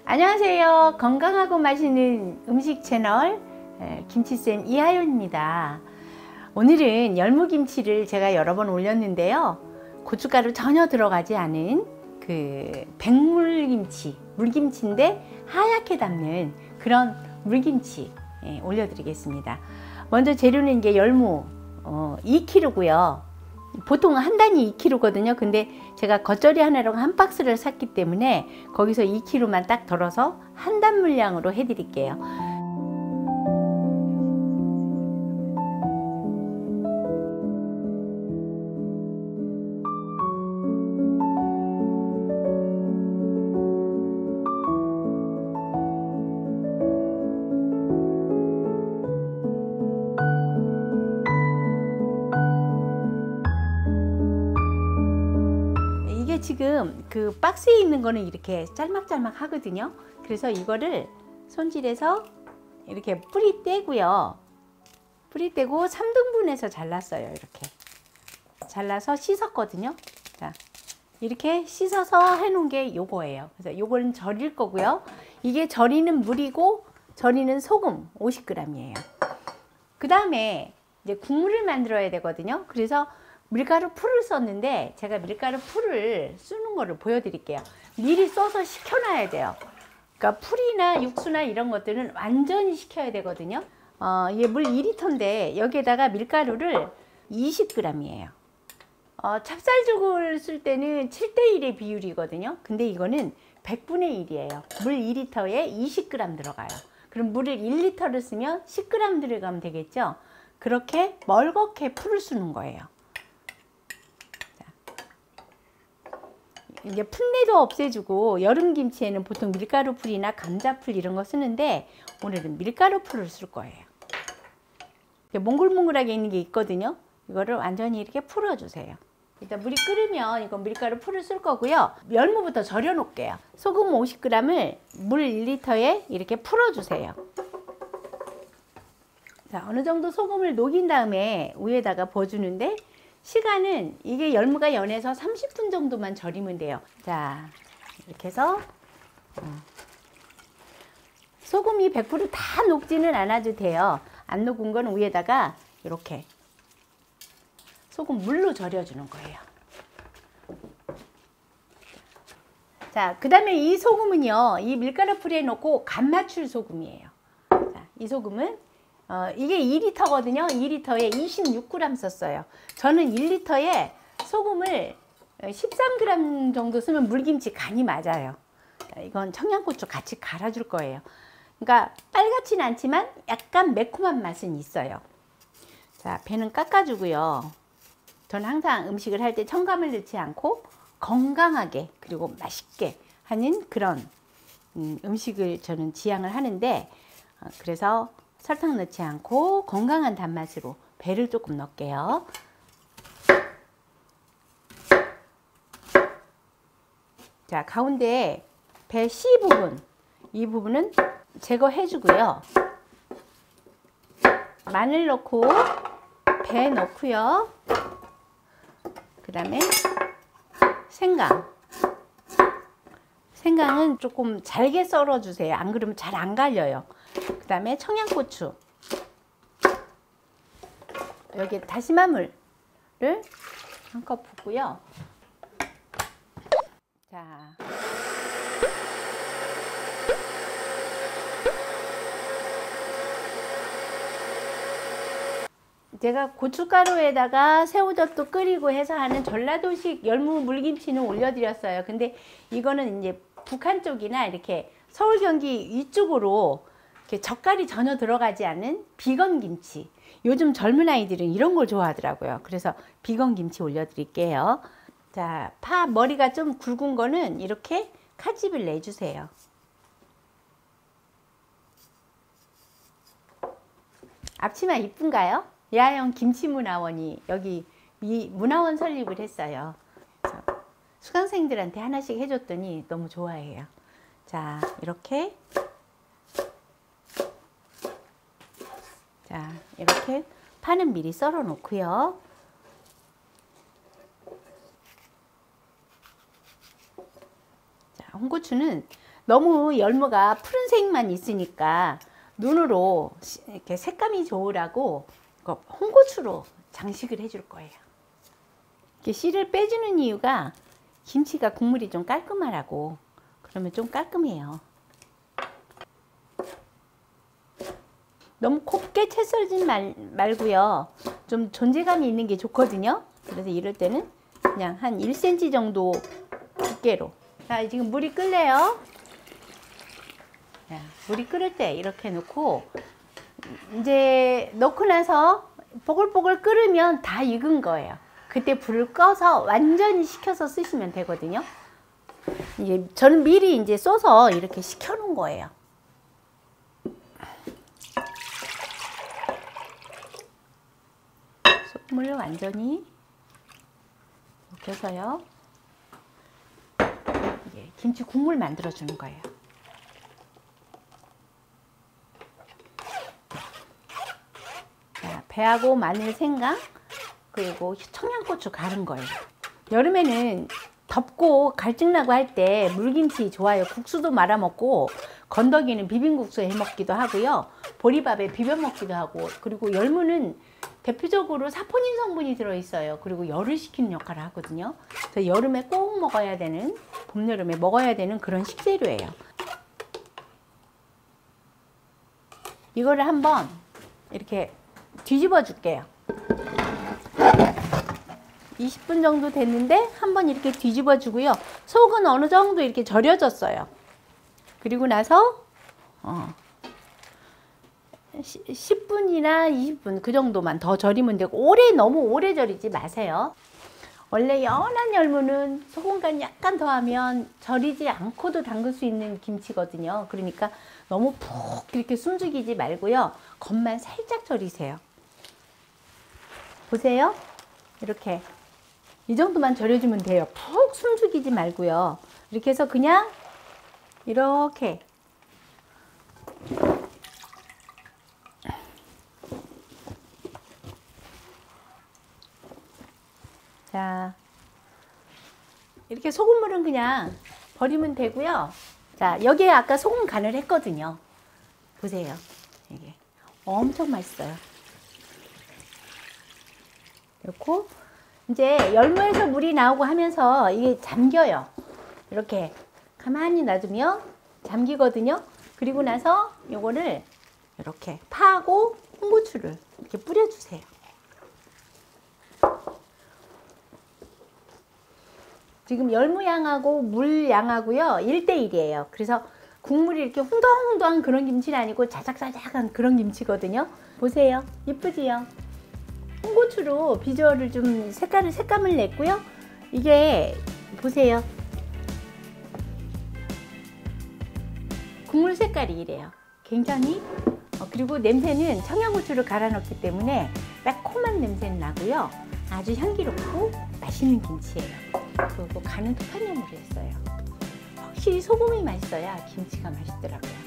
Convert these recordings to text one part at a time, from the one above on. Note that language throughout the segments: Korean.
안녕하세요. 건강하고 맛있는 음식 채널 김치쌤 이하연입니다. 오늘은 열무김치를 제가 여러 번 올렸는데요. 고춧가루 전혀 들어가지 않은 그 백물김치, 물김치인데 하얗게 담는 그런 물김치 올려드리겠습니다. 먼저 재료는 이게 열무 2kg고요. 보통 한 단이 2kg거든요. 근데 제가 겉절이 하나로 한 박스를 샀기 때문에 거기서 2kg만 딱 덜어서 한 단 물량으로 해드릴게요. 지금 그 박스에 있는 거는 이렇게 짤막짤막 하거든요. 그래서 이거를 손질해서 이렇게 뿌리 떼고요. 뿌리 떼고 3등분해서 잘랐어요. 이렇게 잘라서 씻었거든요. 자, 이렇게 씻어서 해놓은 게 요거예요. 그래서 요거는 절일 거고요. 이게 절이는 물이고 절이는 소금 50g이에요. 그 다음에 이제 국물을 만들어야 되거든요. 그래서 밀가루 풀을 썼는데 제가 밀가루 풀을 쓰는 거를 보여드릴게요. 미리 써서 식혀놔야 돼요. 그러니까 풀이나 육수나 이런 것들은 완전히 식혀야 되거든요. 이게 물 2리터인데 여기에다가 밀가루를 20g이에요. 찹쌀죽을 쓸 때는 7:1의 비율이거든요. 근데 이거는 100분의 1이에요. 물 2리터에 20g 들어가요. 그럼 물을 1리터를 쓰면 10g 들어가면 되겠죠. 그렇게 멀겋게 풀을 쓰는 거예요. 이제 풀내도 없애주고 여름김치에는 보통 밀가루 풀이나 감자풀 이런 거 쓰는데 오늘은 밀가루 풀을 쓸 거예요. 몽글몽글하게 있는 게 있거든요. 이거를 완전히 이렇게 풀어주세요. 일단 물이 끓으면 이건 밀가루 풀을 쓸 거고요. 열무부터 절여 놓을게요. 소금 50g을 물 1리터에 이렇게 풀어주세요. 자, 어느 정도 소금을 녹인 다음에 위에다가 부어주는데 시간은 이게 열무가 연해서 30분 정도만 절이면 돼요. 자, 이렇게 해서 소금이 100% 다 녹지는 않아도 돼요. 안 녹은 건 위에다가 이렇게 소금 물로 절여주는 거예요. 자, 그 다음에 이 소금은요, 이 밀가루 풀에 넣고 간 맞출 소금이에요. 자, 이 소금은 이게 2리터거든요. 2리터에 26g 썼어요. 저는 1리터에 소금을 13g 정도 쓰면 물김치 간이 맞아요. 이건 청양고추 같이 갈아줄 거예요. 그러니까 빨갛진 않지만 약간 매콤한 맛은 있어요. 자, 배는 깎아주고요. 저는 항상 음식을 할 때 첨가물 넣지 않고 건강하게 그리고 맛있게 하는 그런 음식을 저는 지향을 하는데 그래서 설탕 넣지 않고 건강한 단맛으로 배를 조금 넣을게요. 자, 가운데 배 C 부분, 이 부분은 제거해 주고요. 마늘 넣고 배 넣고요. 그 다음에 생강은 조금 잘게 썰어 주세요. 안 그러면 잘 안 갈려요. 그 다음에 청양고추, 여기 다시마 물을 한 컵 붓고요. 자, 제가 고춧가루에다가 새우젓도 끓이고 해서 하는 전라도식 열무 물김치는 올려드렸어요. 근데 이거는 이제 북한 쪽이나 이렇게 서울 경기 이쪽으로 이렇게 젓갈이 전혀 들어가지 않은 비건 김치. 요즘 젊은 아이들은 이런 걸 좋아하더라고요. 그래서 비건 김치 올려드릴게요. 자, 파 머리가 좀 굵은 거는 이렇게 칼집을 내주세요. 앞치마 이쁜가요? 야영 김치문화원이 여기 문화원 설립을 했어요. 수강생들한테 하나씩 해줬더니 너무 좋아해요. 자, 이렇게 자, 이렇게 파는 미리 썰어 놓고요. 자, 홍고추는 너무 열무가 푸른색만 있으니까 눈으로 이렇게 색감이 좋으라고 홍고추로 장식을 해줄 거예요. 이렇게 씨를 빼주는 이유가 김치가 국물이 좀 깔끔하라고. 그러면 좀 깔끔해요. 너무 곱게 채 썰지 말고요. 좀 존재감이 있는 게 좋거든요. 그래서 이럴 때는 그냥 한 1cm 정도 두께로. 자, 지금 물이 끓네요. 자, 물이 끓을 때 이렇게 넣고, 이제 넣고 나서 보글보글 끓으면 다 익은 거예요. 그때 불을 꺼서 완전히 식혀서 쓰시면 되거든요. 이제 저는 미리 이제 써서 이렇게 식혀 놓은 거예요. 소금을 완전히 녹여서요. 이게 김치 국물 만들어 주는 거예요. 자, 배하고 마늘, 생강, 그리고 청양고추 갈은 거예요. 여름에는 덥고 갈증나고 할 때 물김치 좋아요. 국수도 말아 먹고, 건더기는 비빔국수 해 먹기도 하고요. 보리밥에 비벼 먹기도 하고, 그리고 열무는 대표적으로 사포닌 성분이 들어있어요. 그리고 열을 식히는 역할을 하거든요. 그래서 여름에 꼭 먹어야 되는, 봄, 여름에 먹어야 되는 그런 식재료예요. 이거를 한번 이렇게 뒤집어 줄게요. 20분 정도 됐는데 한번 이렇게 뒤집어 주고요. 속은 어느 정도 이렇게 절여졌어요. 그리고 나서 10분이나 20분 그 정도만 더 절이면 되고, 너무 오래 절이지 마세요. 원래 연한 열무는 소금 간 약간 더하면 절이지 않고도 담글 수 있는 김치거든요. 그러니까 너무 푹 이렇게 숨죽이지 말고요. 겉만 살짝 절이세요. 보세요. 이렇게 이 정도만 절여주면 돼요. 푹 숨죽이지 말고요. 이렇게 해서 그냥 이렇게 자, 이렇게 소금물은 그냥 버리면 되고요. 자, 여기에 아까 소금 간을 했거든요. 보세요. 이게 엄청 맛있어요. 그렇고 이제 열무에서 물이 나오고 하면서 이게 잠겨요. 이렇게 가만히 놔두면 잠기거든요. 그리고 나서 요거를 이렇게 파하고 홍고추를 이렇게 뿌려주세요. 지금 열무 양하고 물 양하고요 1:1이에요. 그래서 국물이 이렇게 훈덩훈덩한 그런 김치는 아니고 자작자작한 그런 김치거든요. 보세요. 이쁘지요? 홍고추로 비주얼을 좀 색감을 냈고요. 이게 보세요. 국물 색깔이 이래요. 굉장히 그리고 냄새는 청양고추를 갈아 넣기 때문에 매콤한 냄새는 나고요. 아주 향기롭고 맛있는 김치예요. 그리고 간은 토판염으로 했어요. 확실히 소금이 맛있어야 김치가 맛있더라고요.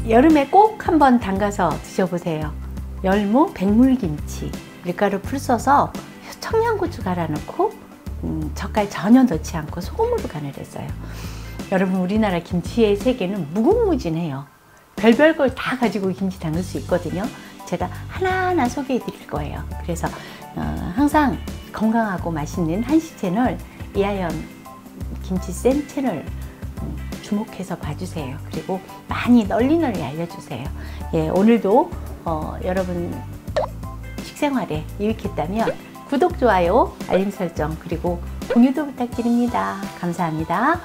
여름에 꼭 한번 담가서 드셔보세요. 열무 백물김치, 밀가루 풀 써서 청양고추 갈아 넣고 젓갈 전혀 넣지 않고 소금으로 간을 했어요. 여러분, 우리나라 김치의 세계는 무궁무진해요. 별별 걸 다 가지고 김치 담글 수 있거든요. 제가 하나하나 소개해 드릴 거예요. 그래서 항상 건강하고 맛있는 한식 채널 이하연 김치쌤 채널 주목해서 봐주세요. 그리고 많이 널리 알려주세요. 예, 오늘도 여러분 식생활에 유익했다면 구독, 좋아요, 알림 설정 그리고 공유도 부탁드립니다. 감사합니다.